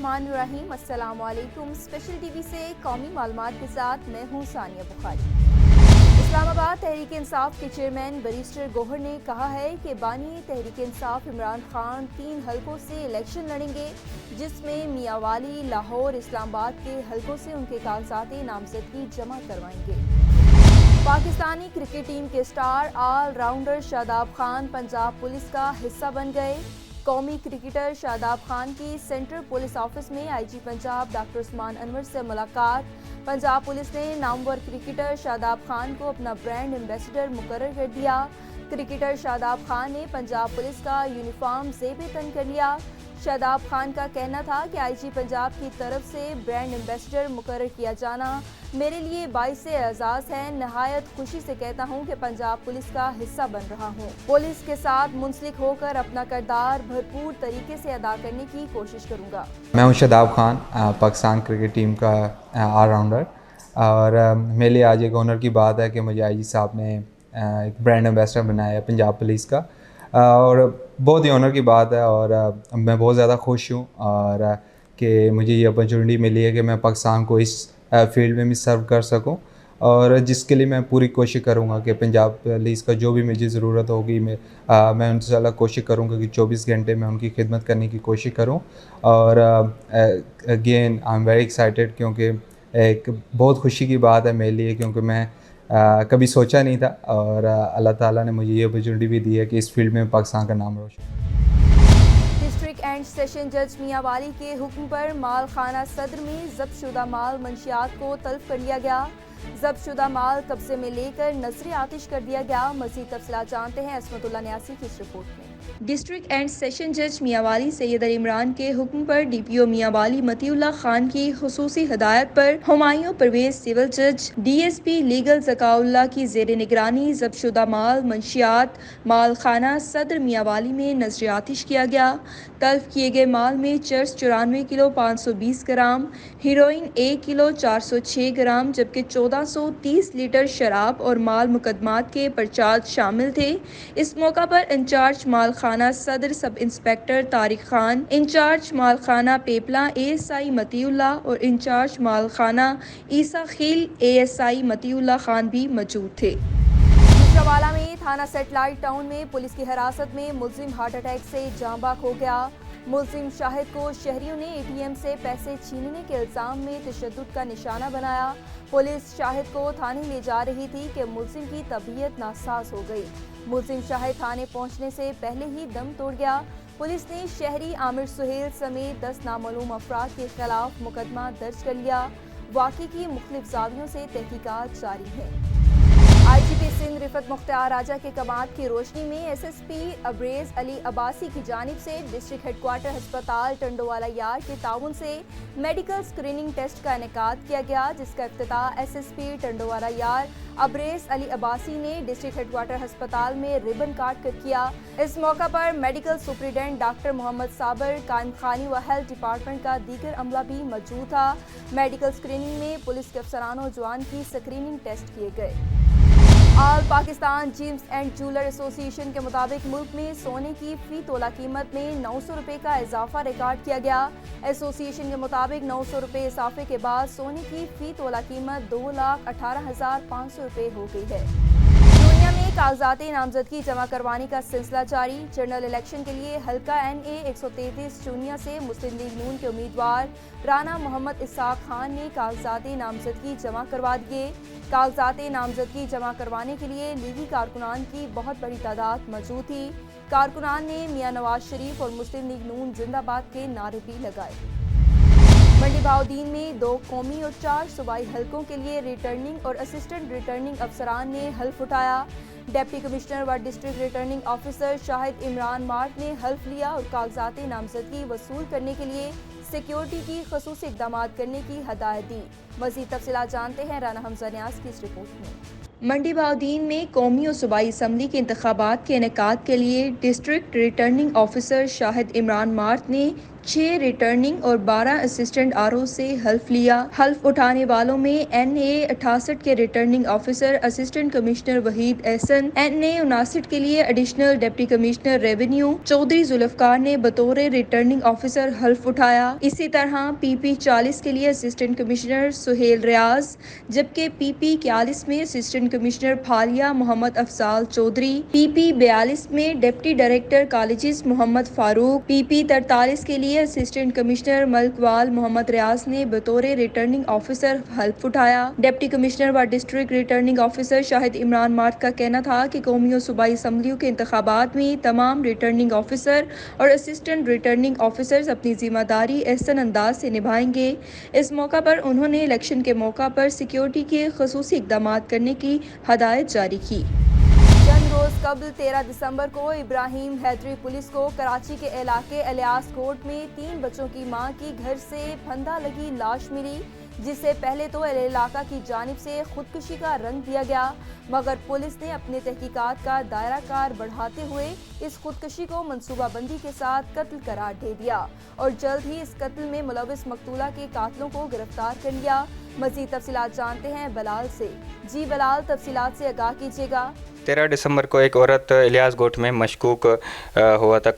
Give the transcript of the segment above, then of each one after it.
बिस्मिल्लाहिर्रहमानिर्रहीम। अस्सलाम वालेकुम। स्पेशल टीवी से कौमी मालूमात के साथ मैं हूँ सानिया बुखारी। इस्लामाबाद तहरीक इंसाफ के चेयरमैन बैरिस्टर गौहर ने कहा है कि बानी तहरीक इंसाफ इमरान खान 3 हलकों से इलेक्शन लड़ेंगे, जिसमें मियां वाली, लाहौर, इस्लामाबाद के हलकों से उनके कागजात नामजदगी जमा करवाएंगे। पाकिस्तानी क्रिकेट टीम के star all rounder Shadab Khan Punjab police का हिस्सा बन गए। कौमी क्रिकेटर शादाब खान की सेंट्रल पुलिस ऑफिस में आईजी पंजाब डॉक्टर उस्मान अनवर से मुलाकात। पंजाब पुलिस ने नामवर क्रिकेटर शादाब खान को अपना ब्रांड एम्बेसडर मुकर्रर कर दिया। क्रिकेटर शादाब खान ने पंजाब पुलिस का यूनिफॉर्म ज़ेब तन कर लिया। शादाब खान का कहना था कि आईजी पंजाब की तरफ से ब्रांड एम्बेसडर मुकर्रर किया जाना मेरे लिए बाइस एजाज़ है। नहायत खुशी से कहता हूँ कि पंजाब पुलिस का हिस्सा बन रहा हूँ। पुलिस के साथ मुंसलिक होकर अपना किरदार भरपूर तरीके से अदा करने की कोशिश करूँगा। मैं हूँ शादाब खान, पाकिस्तान क्रिकेट टीम का ऑलराउंडर, और मेरे लिए आज एक ऑनर की बात है कि मुझे आईजी साहब ने एक ब्रांड एम्बेसडर बनाया है पंजाब पुलिस का, और बहुत ही ऑनर की बात है। और मैं बहुत ज़्यादा खुश हूँ और कि मुझे ये अपॉर्चुनिटी मिली है कि मैं पाकिस्तान को इस फील्ड में भी सर्व कर सकूं, और जिसके लिए मैं पूरी कोशिश करूंगा कि पंजाब पुलिस का जो भी मुझे ज़रूरत होगी मैं उनसे ज़्यादा कोशिश करूंगा कि 24 घंटे में उनकी खिदमत करने की कोशिश करूं। और again I am very excited, क्योंकि एक बहुत खुशी की बात है मेरे लिए, क्योंकि मैं कभी सोचा नहीं था, और अल्लाह ताला ने मुझे ये अपॉर्चुनिटी भी दी है कि इस फील्ड में पाकिस्तान का नाम रोशन। डिस्ट्रिक्ट एंड सेशन जज मियां वाली के हुक्म पर माल खाना सदर में ज़ब्तशुदा माल मंशियात को तल्फ कर लिया गया। ज़ब्तशुदा माल कब्जे में लेकर नजर आतिश कर दिया गया। मज़ीद तफसीलात जानते हैं असमतुल्लाह न्यासी की इस रिपोर्ट में। डिस्ट्रिक्ट एंड सेशन जज मियां वाली सैयद अली इमरान के हुक्म पर डीपीओ मियां वाली मतीउल्लाह खान की खुसूसी हिदायत पर हुमायूं परवेज सिविल जज, डीएसपी लीगल ज़काउल्लाह की ज़ेर निगरानी ज़ब्तशुदा माल मंशियात माल खाना सदर मियां वाली में नजर आतिश किया गया। तल्फ किए गए माल में चर्स 94 किलो 520 ग्राम, हीरोइन 1 किलो 406 ग्राम, जबकि 1430 लीटर शराब और माल मुकदमात के पर्चात शामिल थे। इस मौका पर इंचार्ज माल खाना सदर sub inspector Tariq Khan, incharge माल खाना पेपला एएसआई मतीउल्लाह और इंचार्ज माल खाना ईसा खील एएसआई मतीउल्लाह खान भी मौजूद थे। मुशरावाला में थाना सेटेलाइट टाउन में पुलिस की हिरासत में मुलजिम हार्ट अटैक से जाँ बाक हो गया। मुलजिम शाहिद को शहरियों ने एटीएम से पैसे छीनने के इल्ज़ाम में तशद्दुद का निशाना बनाया। पुलिस शाहिद को थाने ले जा रही थी कि मुलजिम की तबीयत नासाज हो गई। मुलजिम शाहिद थाने पहुंचने से पहले ही दम तोड़ गया। पुलिस ने शहरी आमिर सुहेल समेत 10 नामालूम अफराद के खिलाफ मुकदमा दर्ज कर लिया। वाक़े की मुख्तलिफ ज़ावियों से तहकीकात जारी है। आईजीपी सिंध रिफत मुख्तार राजा के कमांड की रोशनी में एसएसपी अब्रेज अली अब्बासी की जानिब से डिस्ट्रिक्ट हेडक्वार्टर अस्पताल टंडोवाला यार्ड के ताउन से मेडिकल स्क्रीनिंग टेस्ट का इनेकाद किया गया, जिसका इफ्तिताह एसएसपी टंडोवाला यार्ड अब्रेज अली अब्बासी ने डिस्ट्रिक्ट हेडक्वार्टर अस्पताल में रिबन काट कर किया। इस मौका पर मेडिकल सुपरिटेंडेंट डॉक्टर मोहम्मद साबर, कायम खानी व हेल्थ डिपार्टमेंट का दीगर अमला भी मौजूद था। मेडिकल स्क्रीनिंग में पुलिस के अफसरान और जवान की स्क्रीनिंग टेस्ट किए गए। All Pakistan gems and jeweller association के मुताबिक मुल्क में सोने की फी तोला कीमत में 900 रुपये का इजाफा रिकॉर्ड किया गया। एसोसिएशन के मुताबिक 900 रुपये इजाफे के बाद सोने की फी तोला कीमत 2,18,500 रुपये हो गई है। दुनिया में कागजात नामजदगी जमा करवाने का सिलसिला जारी। जनरल इलेक्शन के लिए हल्का NA 133 चुनिया से मुस्लिम लीग नून के उम्मीदवार राना मोहम्मद इसाक खान ने कागजात नामजदगी जमा करवा दिए। कागजात नामजदगी जमा करवाने के लिए लीगी कारकुनान की बहुत बड़ी तादाद मौजूद थी। कारकुनान ने मियां नवाज शरीफ और मुस्लिम लीग नून जिंदाबाद के नारे भी लगाए। मंडी बहाउद्दीन में 2 कौमी और 4 सूबाई हलकों के लिए रिटर्निंग और असिस्टेंट रिटर्निंग अफसरान ने हल्फ उठाया। डिप्टी कमिश्नर व district returning officer Shahid Imran mart ने हल्फ लिया और कागजात नामजदगी वसूल करने के लिए सिक्योरिटी की खसूसी इक़दाम करने की हदायत दी। मज़ीद तफसीलात जानते हैं राना हमजा न्यास की इस रिपोर्ट में। मंडी बहाउद्दीन में कौमी और सूबाई असम्बली के इंतखाबात के इनेकाद के लिए district returning officer Shahid Imran mart ने 6 ریٹرننگ اور 12 اسسٹنٹ RO سے حلف لیا۔ حلف اٹھانے والوں میں NA 68 کے returning officer assistant commissioner Waheed Ahsan, NA 59 کے لیے additional deputy commissioner revenue Chaudhry Zulfiqar نے بطور ریٹرننگ آفیسر حلف اٹھایا۔ اسی طرح PP 40 کے لیے اسسٹنٹ کمشنر سہیل ریاض، جبکہ PP 41 میں اسسٹنٹ کمشنر پھالیا محمد افضال چودھری، PP 42 میں ڈپٹی ڈائریکٹر کالجز محمد فاروق، PP 43 کے لیے اسسٹنٹ کمشنر ملک وال محمد ریاض نے بطور ریٹرننگ آفیسر حلف اٹھایا۔ ڈپٹی کمشنر و ڈسٹرکٹ ریٹرننگ آفیسر شاہد عمران مارٹ کا کہنا تھا کہ قومی اور صوبائی اسمبلیوں کے انتخابات میں تمام ریٹرننگ آفیسر اور اسسٹنٹ ریٹرننگ آفیسرز اپنی ذمہ داری احسن انداز سے نبھائیں گے۔ اس موقع پر انہوں نے الیکشن کے موقع پر سیکیورٹی کے خصوصی اقدامات کرنے کی ہدایت جاری کی۔ چند روز قبل 13 دسمبر کو ابراہیم حیدری پولیس کو کراچی کے علاقے الیاس کوٹ میں 3 بچوں کی ماں کی گھر سے پھندا لگی لاش ملی، جس سے پہلے تو اہل علاقہ کی جانب سے خودکشی کا رنگ دیا گیا، مگر پولیس نے اپنے تحقیقات کا دائرہ کار بڑھاتے ہوئے اس خودکشی کو منصوبہ بندی کے ساتھ قتل قرار دے دیا اور جلد ہی اس قتل میں ملوث مقتولہ کے قاتلوں کو گرفتار کر لیا۔ مزید تفصیلات جانتے ہیں بلال سے۔ جی بلال، تفصیلات سے آگاہ کیجیے گا۔ 13 دسمبر کو ایک عورت الیاس گوٹ میں مشکوک ہوا تھا،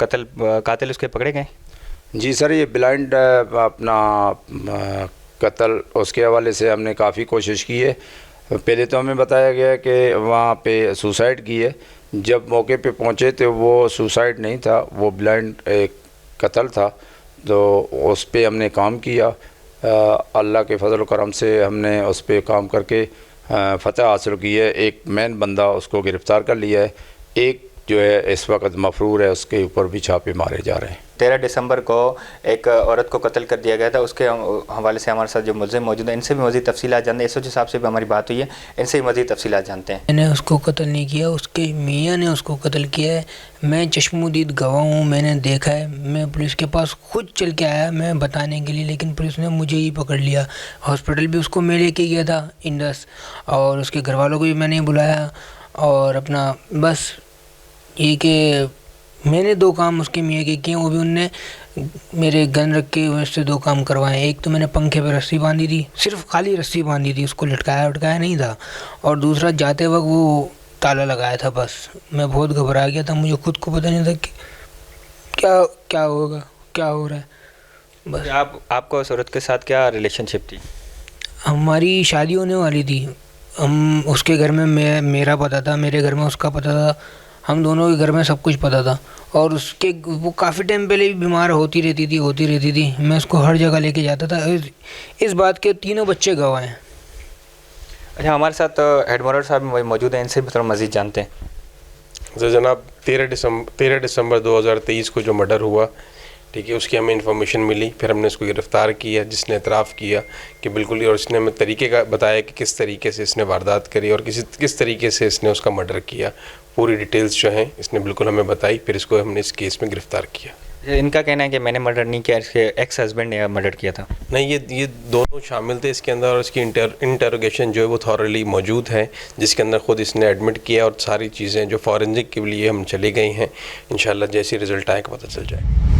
قاتل اس کے پکڑے گئے؟ جی سر، یہ بلائنڈ اپنا قتل اس کے حوالے سے ہم نے کافی کوشش کی ہے۔ پہلے تو ہمیں بتایا گیا کہ وہاں پہ سوسائڈ کی ہے، جب موقع پہ پہنچے تو وہ سوسائڈ نہیں تھا، وہ بلائنڈ ایک قتل تھا، تو اس پہ ہم نے کام کیا۔ اللہ کے فضل و کرم سے ہم نے اس پہ کام کر کے فتح حاصل کی ہے۔ ایک مین بندہ اس کو گرفتار کر لیا ہے، ایک جو ہے اس وقت مفرور ہے، اس کے اوپر بھی چھاپے مارے جا رہے ہیں۔ 13 دسمبر کو ایک عورت کو قتل کر دیا گیا تھا، اس کے حوالے سے ہمارے ساتھ جو ملزم موجود ہیں ان سے بھی مزید تفصیلات جانتے ہیں۔ SHO صاحب سے بھی ہماری بات ہوئی ہے، ان سے بھی مزید تفصیلات جانتے ہیں۔ میں نے اس کو قتل نہیں کیا، اس کے میاں نے اس کو قتل کیا ہے۔ میں چشم دید گواہ ہوں، میں نے دیکھا ہے، میں پولیس کے پاس خود چل کے آیا میں بتانے کے لیے، لیکن پولیس نے مجھے ہی پکڑ لیا۔ ہاسپٹل بھی اس کو میں لے کے گیا تھا انڈس، اور اس کے گھر والوں کو بھی میں نے بلایا، اور اپنا بس یہ کہ میں نے 2 کام اس کے میاں کے کیے، وہ بھی ان نے میرے گن رکھ کے اس سے 2 کام کروائے۔ ایک تو میں نے پنکھے پہ رسی باندھی تھی، صرف خالی رسی باندھی تھی، اس کو لٹکایا نہیں تھا، اور دوسرا جاتے وقت وہ تالا لگایا تھا۔ بس میں بہت گھبرا گیا تھا، مجھے خود کو پتہ نہیں تھا کہ کیا ہوگا، کیا ہو رہا ہے۔ بس آپ کو اس عورت کے ساتھ کیا ریلیشن شپ تھی؟ ہماری شادی ہونے والی تھی، ہم اس کے گھر میں میرا پتہ تھا، میرے گھر میں اس کا پتہ تھا، ہم دونوں کے گھر میں سب کچھ پتہ تھا، اور اس کے وہ کافی ٹائم پہلے بھی بیمار ہوتی رہتی تھی، میں اس کو ہر جگہ لے کے جاتا تھا۔ اس بات کے 3 بچے گواہ ہیں۔ اچھا، ہمارے ساتھ ہیڈ مورر صاحب موجود ہیں، ان سے بھی تھوڑا مزید جانتے ہیں۔ جناب 13 دسمبر 2023 کو جو مرڈر ہوا، ٹھیک ہے، اس کی ہمیں انفارمیشن ملی، پھر ہم نے اس کو گرفتار کیا، جس نے اعتراف کیا کہ بالکل، اور اس نے ہمیں طریقے کا بتایا کہ کس طریقے سے اس نے واردات کری اور کس طریقے سے اس نے اس کا مرڈر کیا، پوری ڈیٹیلز جو ہیں اس نے بالکل ہمیں بتائی، پھر اس کو ہم نے اس کیس میں گرفتار کیا۔ ان کا کہنا ہے کہ میں نے مرڈر نہیں کیا، اس کے ایکس ہسبینڈ نے مرڈر کیا تھا۔ نہیں، یہ دونوں شامل تھے اس کے اندر، اور اس کی انٹروگیشن جو ہے وہ تھورلی موجود ہے، جس کے اندر خود اس نے ایڈمٹ کیا، اور ساری چیزیں جو فورنزک کے لیے ہم چلے گئے ہیں، انشاءاللہ جیسی رزلٹ آئے گا پتہ چل جائے گا۔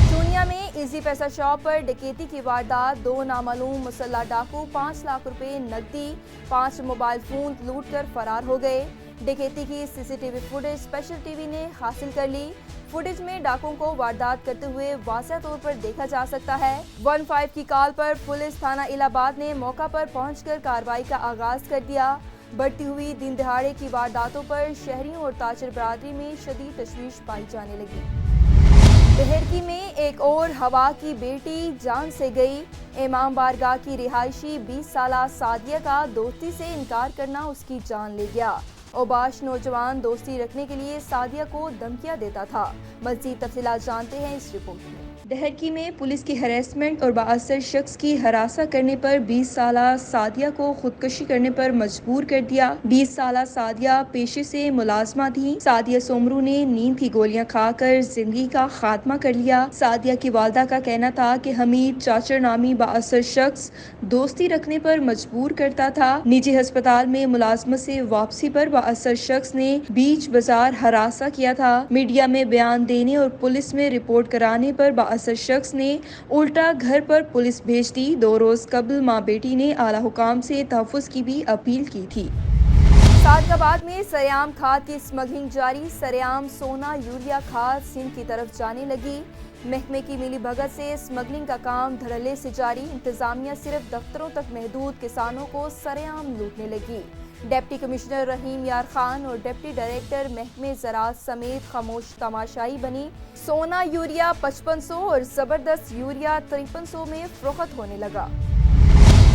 چونیا میں ایزی پیسہ شاپ پر ڈکیتی کی واردات، 2 نامعلوم مسلح ڈاکو 5 لاکھ روپے نقدی، 5 موبائل فون لوٹ کر فرار ہو گئے۔ ڈکیتی کی CCTV فوٹیج اسپیشل TV نے حاصل کر لی۔ فوٹیج میں ڈاکوؤں کو واردات کرتے ہوئے واضح طور پر دیکھا جا سکتا ہے۔ 15 کی کال پر پولیس تھانہ الہ آباد نے موقع پر پہنچ کر کارروائی کا آغاز کر دیا۔ بڑھتی ہوئی دن دہاڑے کی وارداتوں پر شہریوں اور تاجر برادری میں شدید تشویش پائی جانے لگی۔ بہرکی میں ایک اور ہوا کی بیٹی جان سے گئی۔ امام بارگاہ کی رہائشی 20 سالہ سعدیہ کا دوستی سے انکار کرنا اس کی جان لے گیا۔ اوباش نوجوان دوستی رکھنے کے لیے سعدیہ کو دھمکیاں دیتا تھا۔ مزید تفصیلات جانتے ہیں اس رپورٹ میں۔ دہرکی میں پولیس کی ہراسمنٹ اور بااثر شخص کی ہراساں کرنے پر 20 سالہ سعدیہ کو خودکشی کرنے پر مجبور کر دیا۔ 20 سالہ سعدیہ پیشے سے ملازمہ تھی۔ سعدیہ سومرو نے نیند کی گولیاں کھا کر زندگی کا خاتمہ کر لیا۔ سعدیہ کی والدہ کا کہنا تھا کہ حمید چاچر نامی بااثر شخص دوستی رکھنے پر مجبور کرتا تھا۔ نجی ہسپتال میں ملازمت سے واپسی پر بااثر شخص نے بیچ بازار ہراساں کیا تھا۔ میڈیا میں بیان دینے اور پولیس میں رپورٹ کرانے پر असर शख्स ने उल्टा घर पर पुलिस भेज दी। 2 रोज़ कबल माँ बेटी ने आला हुकाम से तहफ़्फ़ुज़ की भी अपील की थी। सादगाबाद में सरेआम खाद की स्मगलिंग जारी। सरेआम सोना यूरिया खाद सिंध की तरफ जाने लगी। महकमे की मिली भगत से स्मगलिंग का काम धड़ल्ले से जारी। इंतजामिया सिर्फ दफ्तरों तक महदूद, किसानों को सरेआम लूटने लगी। डिप्टी कमिश्नर रहीम यार खान और डिप्टी डायरेक्टर महकमे ज़राअत समेत खामोश तमाशाई बनी। सोना यूरिया 5500 और ज़बरदस्त यूरिया 5300 में फ़रोख्त होने लगा।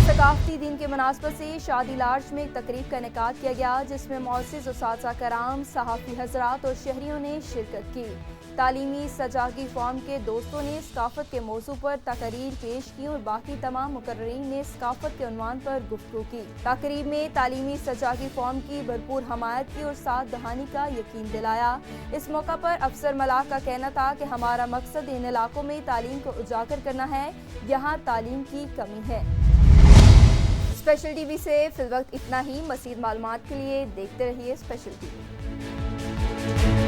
सकाफ़ती दिन के मुनासबत से शादी लार्ज में एक तकरीब का इनेकाद किया गया, जिसमें मौसिज़ उसातिज़ा कराम, सहाफ़ी हज़रात और शहरियों ने शिरकत की। तालीमी सजागी फॉर्म के दोस्तों ने सकाफ़त के मौजू पर तकरीर पेश की और बाकी तमाम मुकर्रीन ने सकाफ़त के उन्वान पर गुफ्तगू की। तकरीब में तालीमी सजागी फॉर्म की भरपूर हमायत की और साथ दहानी का यकीन दिलाया। इस मौका पर अफसर मलाक का कहना था कि हमारा मकसद इन इलाकों में तालीम को उजागर करना है, यहाँ तालीम की कमी है। स्पेशल टीवी से फिलवक्त इतना ही। मज़ीद मालूमात के लिए देखते रहिए स्पेशल टीवी।